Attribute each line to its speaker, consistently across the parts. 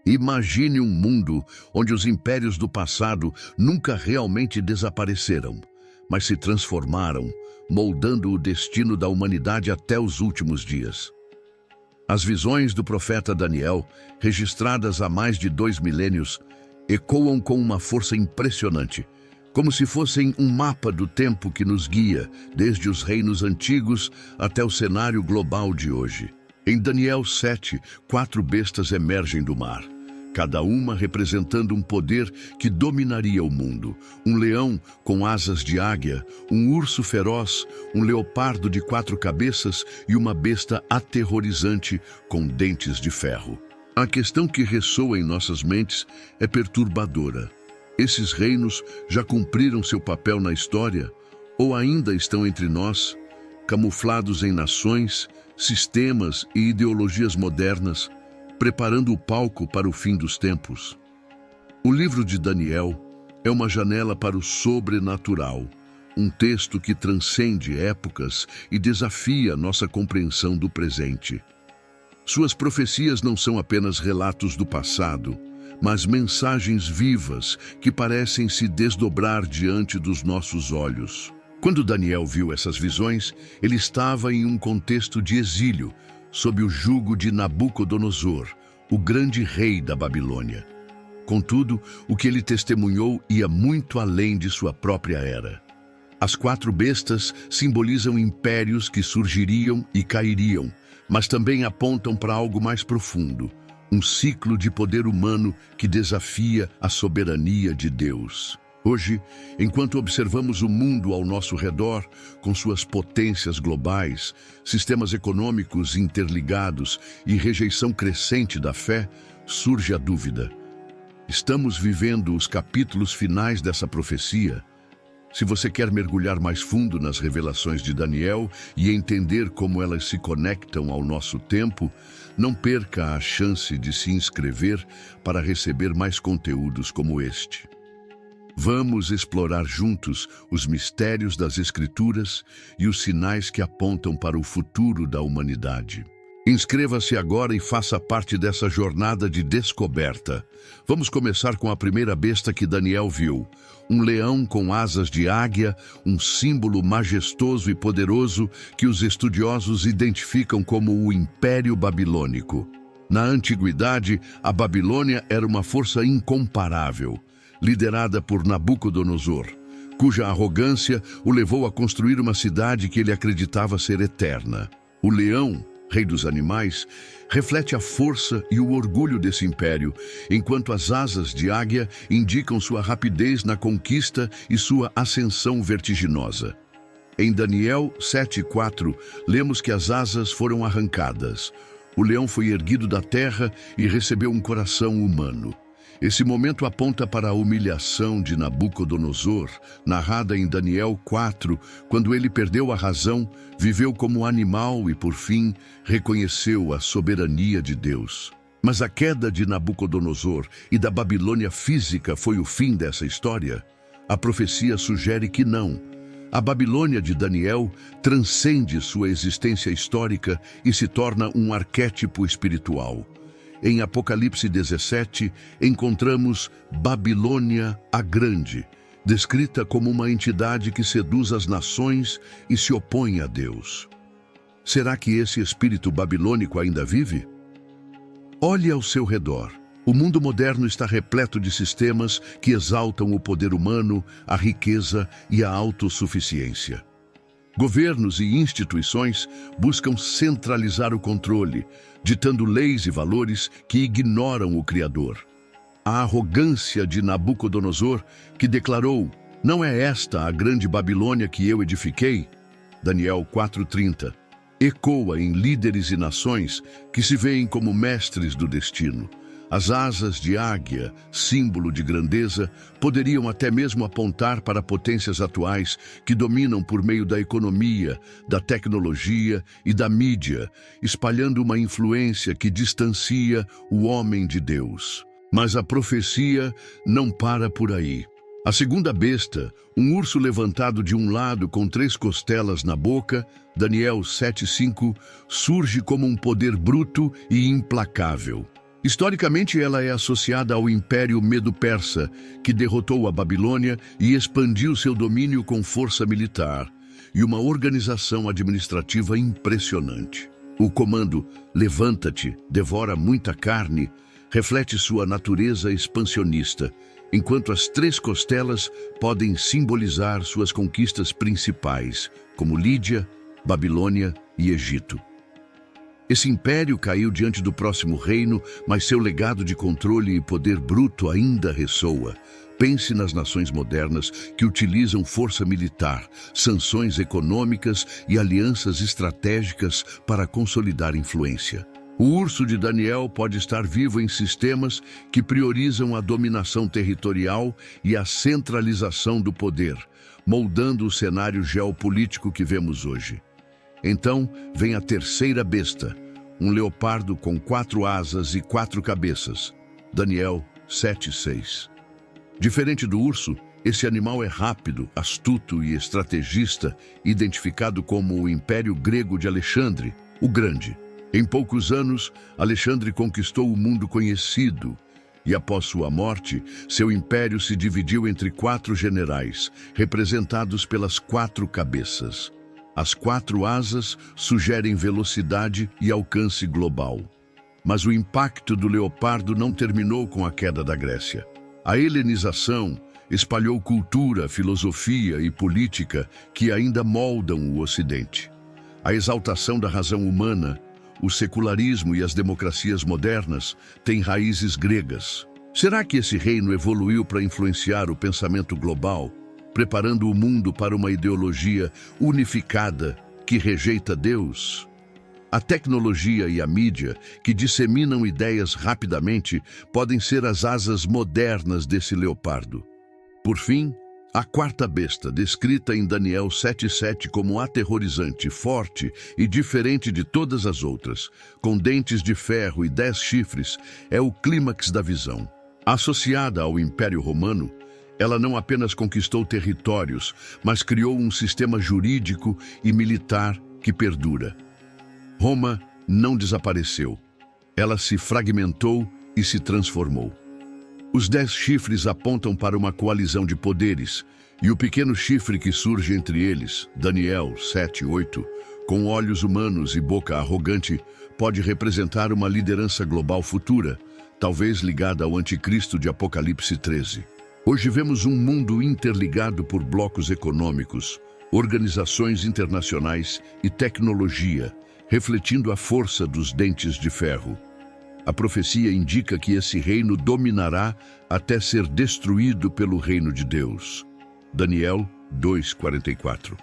Speaker 1: Imagine um mundo onde os impérios do passado nunca realmente desapareceram, mas se transformaram, moldando o destino da humanidade até os últimos dias. As visões do profeta Daniel, registradas há mais de 2 milênios, ecoam com uma força impressionante, como se fossem um mapa do tempo que nos guia, desde os reinos antigos até o cenário global de hoje. Em Daniel 7, 4 bestas emergem do mar, cada uma representando um poder que dominaria o mundo. Um leão com asas de águia, um urso feroz, um leopardo de 4 cabeças e uma besta aterrorizante com dentes de ferro. A questão que ressoa em nossas mentes é perturbadora. Esses reinos já cumpriram seu papel na história ou ainda estão entre nós, camuflados em nações, sistemas e ideologias modernas, preparando o palco para o fim dos tempos? O livro de Daniel é uma janela para o sobrenatural, um texto que transcende épocas e desafia nossa compreensão do presente. Suas profecias não são apenas relatos do passado, mas mensagens vivas que parecem se desdobrar diante dos nossos olhos. Quando Daniel viu essas visões, ele estava em um contexto de exílio, sob o jugo de Nabucodonosor, o grande rei da Babilônia. Contudo, o que ele testemunhou ia muito além de sua própria era. As 4 bestas simbolizam impérios que surgiriam e cairiam, mas também apontam para algo mais profundo, um ciclo de poder humano que desafia a soberania de Deus. Hoje, enquanto observamos o mundo ao nosso redor, com suas potências globais, sistemas econômicos interligados e rejeição crescente da fé, surge a dúvida: estamos vivendo os capítulos finais dessa profecia? Se você quer mergulhar mais fundo nas revelações de Daniel e entender como elas se conectam ao nosso tempo, não perca a chance de se inscrever para receber mais conteúdos como este. Vamos explorar juntos os mistérios das Escrituras e os sinais que apontam para o futuro da humanidade. Inscreva-se agora e faça parte dessa jornada de descoberta. Vamos começar com a primeira besta que Daniel viu. Um leão com asas de águia, um símbolo majestoso e poderoso que os estudiosos identificam como o Império Babilônico. Na antiguidade, a Babilônia era uma força incomparável, liderada por Nabucodonosor, cuja arrogância o levou a construir uma cidade que ele acreditava ser eterna. O leão, rei dos animais, reflete a força e o orgulho desse império, enquanto as asas de águia indicam sua rapidez na conquista e sua ascensão vertiginosa. Em Daniel 7:4, lemos que as asas foram arrancadas. O leão foi erguido da terra e recebeu um coração humano. Esse momento aponta para a humilhação de Nabucodonosor, narrada em Daniel 4, quando ele perdeu a razão, viveu como animal e, por fim, reconheceu a soberania de Deus. Mas a queda de Nabucodonosor e da Babilônia física foi o fim dessa história? A profecia sugere que não. A Babilônia de Daniel transcende sua existência histórica e se torna um arquétipo espiritual. Em Apocalipse 17, encontramos Babilônia a Grande, descrita como uma entidade que seduz as nações e se opõe a Deus. Será que esse espírito babilônico ainda vive? Olhe ao seu redor. O mundo moderno está repleto de sistemas que exaltam o poder humano, a riqueza e a autossuficiência. Governos e instituições buscam centralizar o controle, ditando leis e valores que ignoram o Criador. A arrogância de Nabucodonosor, que declarou: "Não é esta a grande Babilônia que eu edifiquei?" Daniel 4:30, ecoa em líderes e nações que se veem como mestres do destino. As asas de águia, símbolo de grandeza, poderiam até mesmo apontar para potências atuais que dominam por meio da economia, da tecnologia e da mídia, espalhando uma influência que distancia o homem de Deus. Mas a profecia não para por aí. A segunda besta, um urso levantado de um lado com 3 costelas na boca, Daniel 7:5, surge como um poder bruto e implacável. Historicamente, ela é associada ao Império Medo-Persa, que derrotou a Babilônia e expandiu seu domínio com força militar e uma organização administrativa impressionante. O comando "Levanta-te, devora muita carne" reflete sua natureza expansionista, enquanto as três costelas podem simbolizar suas conquistas principais, como Lídia, Babilônia e Egito. Esse império caiu diante do próximo reino, mas seu legado de controle e poder bruto ainda ressoa. Pense nas nações modernas que utilizam força militar, sanções econômicas e alianças estratégicas para consolidar influência. O urso de Daniel pode estar vivo em sistemas que priorizam a dominação territorial e a centralização do poder, moldando o cenário geopolítico que vemos hoje. Então, vem a terceira besta, um leopardo com 4 asas e 4 cabeças. Daniel 7:6. Diferente do urso, esse animal é rápido, astuto e estrategista, identificado como o Império Grego de Alexandre, o Grande. Em poucos anos, Alexandre conquistou o mundo conhecido e, após sua morte, seu império se dividiu entre 4 generais, representados pelas 4 cabeças. As 4 asas sugerem velocidade e alcance global. Mas o impacto do leopardo não terminou com a queda da Grécia. A helenização espalhou cultura, filosofia e política que ainda moldam o Ocidente. A exaltação da razão humana, o secularismo e as democracias modernas têm raízes gregas. Será que esse reino evoluiu para influenciar o pensamento global, preparando o mundo para uma ideologia unificada que rejeita Deus? A tecnologia e a mídia, que disseminam ideias rapidamente, podem ser as asas modernas desse leopardo. Por fim, a quarta besta, descrita em Daniel 7:7 como aterrorizante, forte e diferente de todas as outras, com dentes de ferro e 10 chifres, é o clímax da visão. Associada ao Império Romano, ela não apenas conquistou territórios, mas criou um sistema jurídico e militar que perdura. Roma não desapareceu. Ela se fragmentou e se transformou. Os 10 chifres apontam para uma coalizão de poderes, e o pequeno chifre que surge entre eles, Daniel 7:8, com olhos humanos e boca arrogante, pode representar uma liderança global futura, talvez ligada ao anticristo de Apocalipse 13. Hoje vemos um mundo interligado por blocos econômicos, organizações internacionais e tecnologia, refletindo a força dos dentes de ferro. A profecia indica que esse reino dominará até ser destruído pelo reino de Deus. Daniel 2:44.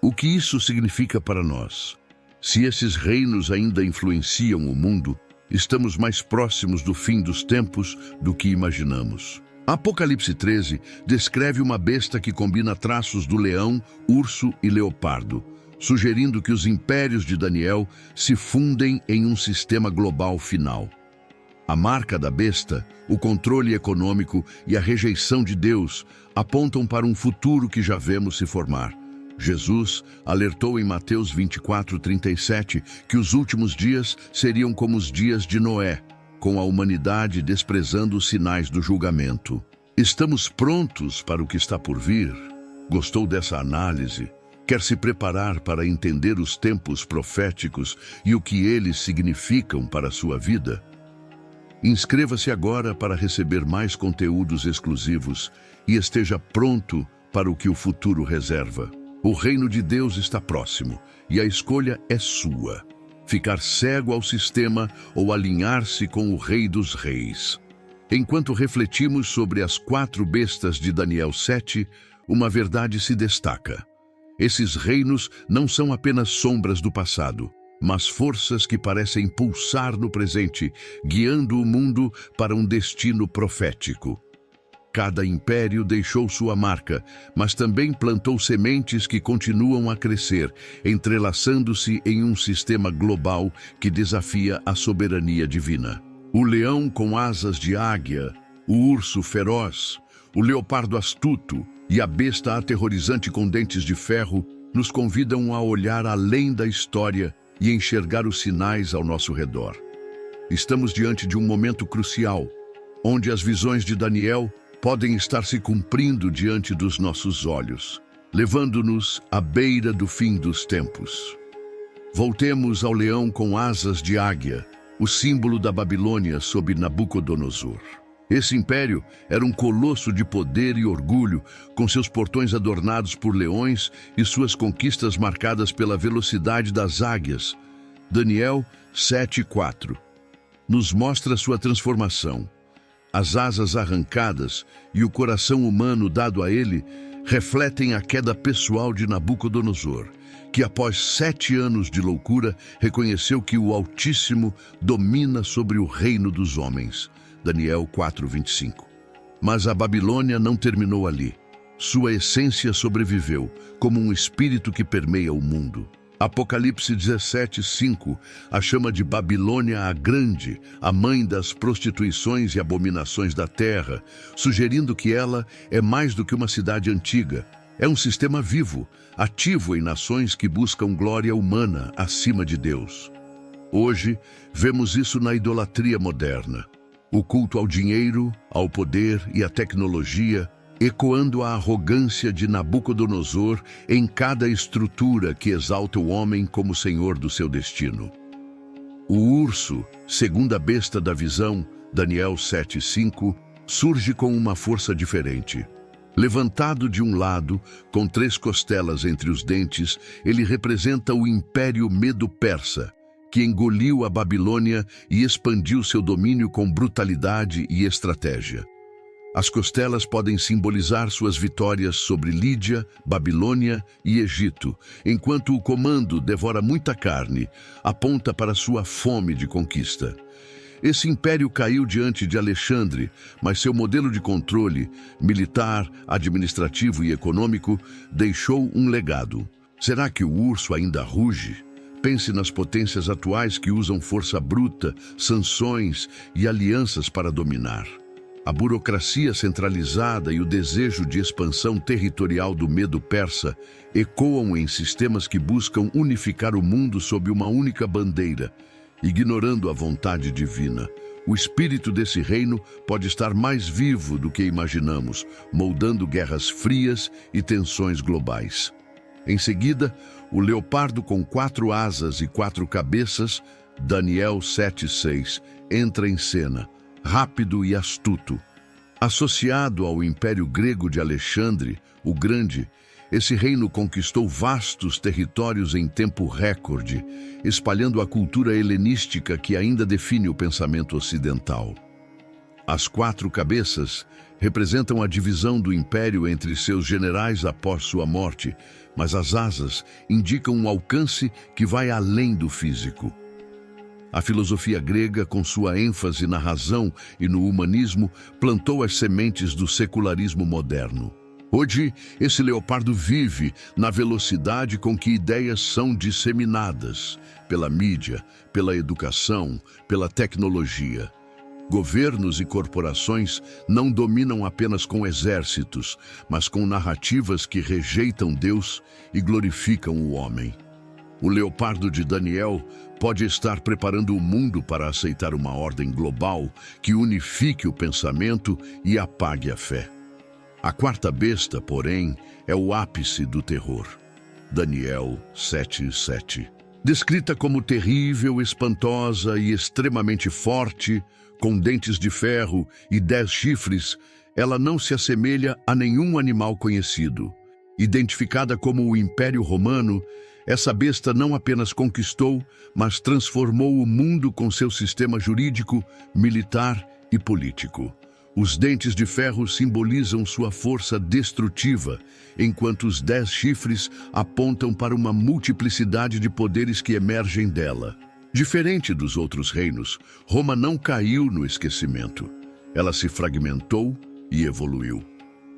Speaker 1: O que isso significa para nós? Se esses reinos ainda influenciam o mundo, estamos mais próximos do fim dos tempos do que imaginamos. Apocalipse 13 descreve uma besta que combina traços do leão, urso e leopardo, sugerindo que os impérios de Daniel se fundem em um sistema global final. A marca da besta, o controle econômico e a rejeição de Deus apontam para um futuro que já vemos se formar. Jesus alertou em Mateus 24:37 que os últimos dias seriam como os dias de Noé, com a humanidade desprezando os sinais do julgamento. Estamos prontos para o que está por vir? Gostou dessa análise? Quer se preparar para entender os tempos proféticos e o que eles significam para a sua vida? Inscreva-se agora para receber mais conteúdos exclusivos e esteja pronto para o que o futuro reserva. O reino de Deus está próximo e a escolha é sua: ficar cego ao sistema ou alinhar-se com o Rei dos Reis. Enquanto refletimos sobre as 4 bestas de Daniel 7, uma verdade se destaca. Esses reinos não são apenas sombras do passado, mas forças que parecem pulsar no presente, guiando o mundo para um destino profético. Cada império deixou sua marca, mas também plantou sementes que continuam a crescer, entrelaçando-se em um sistema global que desafia a soberania divina. O leão com asas de águia, o urso feroz, o leopardo astuto e a besta aterrorizante com dentes de ferro nos convidam a olhar além da história e enxergar os sinais ao nosso redor. Estamos diante de um momento crucial, onde as visões de Daniel podem estar se cumprindo diante dos nossos olhos, levando-nos à beira do fim dos tempos. Voltemos ao leão com asas de águia, o símbolo da Babilônia sob Nabucodonosor. Esse império era um colosso de poder e orgulho, com seus portões adornados por leões e suas conquistas marcadas pela velocidade das águias. Daniel 7:4 nos mostra sua transformação. As asas arrancadas e o coração humano dado a ele refletem a queda pessoal de Nabucodonosor, que após 7 anos de loucura reconheceu que o Altíssimo domina sobre o reino dos homens. Daniel 4:25. Mas a Babilônia não terminou ali. Sua essência sobreviveu, como um espírito que permeia o mundo. Apocalipse 17:5 a chama de Babilônia a Grande, a mãe das prostituições e abominações da terra, sugerindo que ela é mais do que uma cidade antiga. É um sistema vivo, ativo em nações que buscam glória humana acima de Deus. Hoje, vemos isso na idolatria moderna. O culto ao dinheiro, ao poder e à tecnologia, ecoando a arrogância de Nabucodonosor em cada estrutura que exalta o homem como senhor do seu destino. O urso, segunda besta da visão, Daniel 7:5, surge com uma força diferente. Levantado de um lado, com 3 costelas entre os dentes, ele representa o Império Medo-Persa, que engoliu a Babilônia e expandiu seu domínio com brutalidade e estratégia. As costelas podem simbolizar suas vitórias sobre Lídia, Babilônia e Egito, enquanto o comando devora muita carne, aponta para sua fome de conquista. Esse império caiu diante de Alexandre, mas seu modelo de controle, militar, administrativo e econômico, deixou um legado. Será que o urso ainda ruge? Pense nas potências atuais que usam força bruta, sanções e alianças para dominar. A burocracia centralizada e o desejo de expansão territorial do medo persa ecoam em sistemas que buscam unificar o mundo sob uma única bandeira, ignorando a vontade divina. O espírito desse reino pode estar mais vivo do que imaginamos, moldando guerras frias e tensões globais. Em seguida, o leopardo com 4 asas e 4 cabeças, Daniel 7:6, entra em cena, rápido e astuto. Associado ao Império Grego de Alexandre, o Grande, esse reino conquistou vastos territórios em tempo recorde, espalhando a cultura helenística que ainda define o pensamento ocidental. As 4 cabeças representam a divisão do império entre seus generais após sua morte, mas as asas indicam um alcance que vai além do físico. A filosofia grega, com sua ênfase na razão e no humanismo, plantou as sementes do secularismo moderno. Hoje, esse leopardo vive na velocidade com que ideias são disseminadas pela mídia, pela educação, pela tecnologia. Governos e corporações não dominam apenas com exércitos, mas com narrativas que rejeitam Deus e glorificam o homem. O leopardo de Daniel pode estar preparando o mundo para aceitar uma ordem global que unifique o pensamento e apague a fé. A 4ª besta, porém, é o ápice do terror. Daniel 7:7. Descrita como terrível, espantosa e extremamente forte, com dentes de ferro e 10 chifres, ela não se assemelha a nenhum animal conhecido. Identificada como o Império Romano, essa besta não apenas conquistou, mas transformou o mundo com seu sistema jurídico, militar e político. Os dentes de ferro simbolizam sua força destrutiva, enquanto os 10 chifres apontam para uma multiplicidade de poderes que emergem dela. Diferente dos outros reinos, Roma não caiu no esquecimento. Ela se fragmentou e evoluiu.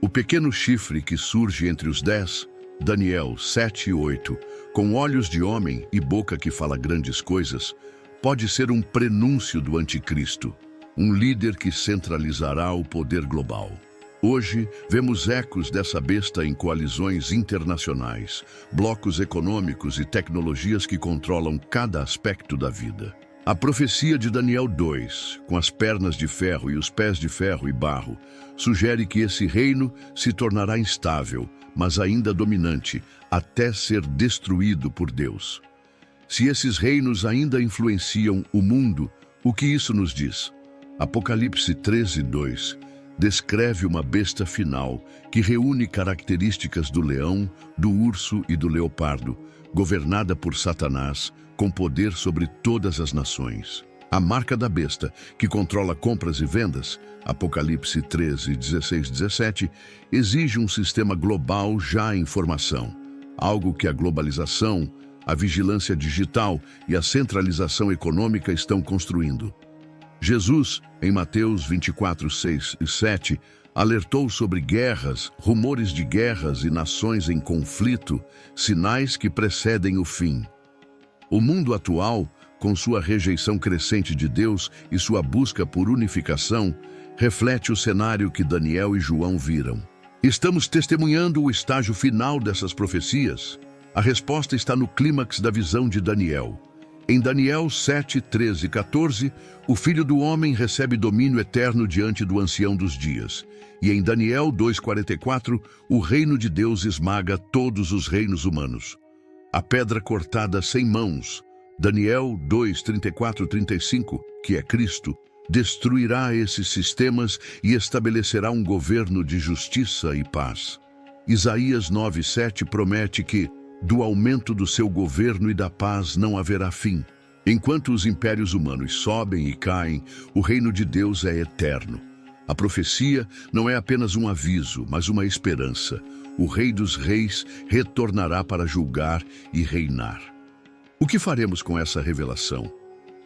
Speaker 1: O pequeno chifre que surge entre os 10, Daniel 7:8, com olhos de homem e boca que fala grandes coisas, pode ser um prenúncio do anticristo, um líder que centralizará o poder global. Hoje, vemos ecos dessa besta em coalizões internacionais, blocos econômicos e tecnologias que controlam cada aspecto da vida. A profecia de Daniel 2, com as pernas de ferro e os pés de ferro e barro, sugere que esse reino se tornará instável, mas ainda dominante, até ser destruído por Deus. Se esses reinos ainda influenciam o mundo, o que isso nos diz? Apocalipse 13:2 descreve uma besta final que reúne características do leão, do urso e do leopardo, governada por Satanás, com poder sobre todas as nações. A marca da besta, que controla compras e vendas, Apocalipse 13:16-17, exige um sistema global já em formação, algo que a globalização, a vigilância digital e a centralização econômica estão construindo. Jesus, em Mateus 24:6 e 7, alertou sobre guerras, rumores de guerras e nações em conflito, sinais que precedem o fim. O mundo atual, com sua rejeição crescente de Deus e sua busca por unificação, reflete o cenário que Daniel e João viram. Estamos testemunhando o estágio final dessas profecias? A resposta está no clímax da visão de Daniel. Em Daniel 7:13 e 14, o Filho do Homem recebe domínio eterno diante do Ancião dos Dias. E em Daniel 2:44, o reino de Deus esmaga todos os reinos humanos. A pedra cortada sem mãos, Daniel 2:34-35, que é Cristo, destruirá esses sistemas e estabelecerá um governo de justiça e paz. Isaías 9:7 promete que, do aumento do seu governo e da paz não haverá fim. Enquanto os impérios humanos sobem e caem, o reino de Deus é eterno. A profecia não é apenas um aviso, mas uma esperança. O Rei dos Reis retornará para julgar e reinar. O que faremos com essa revelação?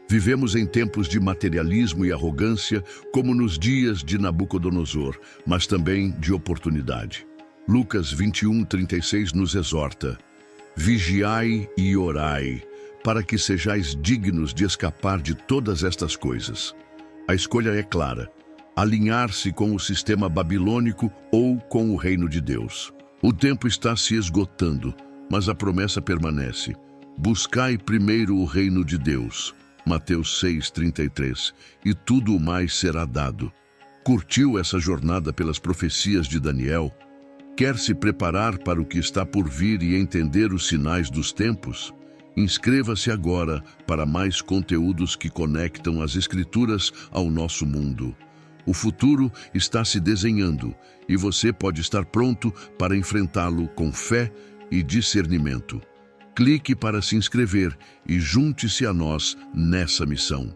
Speaker 1: Vivemos em tempos de materialismo e arrogância, como nos dias de Nabucodonosor, mas também de oportunidade. Lucas 21:36 nos exorta: vigiai e orai, para que sejais dignos de escapar de todas estas coisas. A escolha é clara: alinhar-se com o sistema babilônico ou com o reino de Deus. O tempo está se esgotando, mas a promessa permanece. Buscai primeiro o reino de Deus. Mateus 6:33. E tudo o mais será dado. Curtiu essa jornada pelas profecias de Daniel? Quer se preparar para o que está por vir e entender os sinais dos tempos? Inscreva-se agora para mais conteúdos que conectam as Escrituras ao nosso mundo. O futuro está se desenhando e você pode estar pronto para enfrentá-lo com fé e discernimento. Clique para se inscrever e junte-se a nós nessa missão.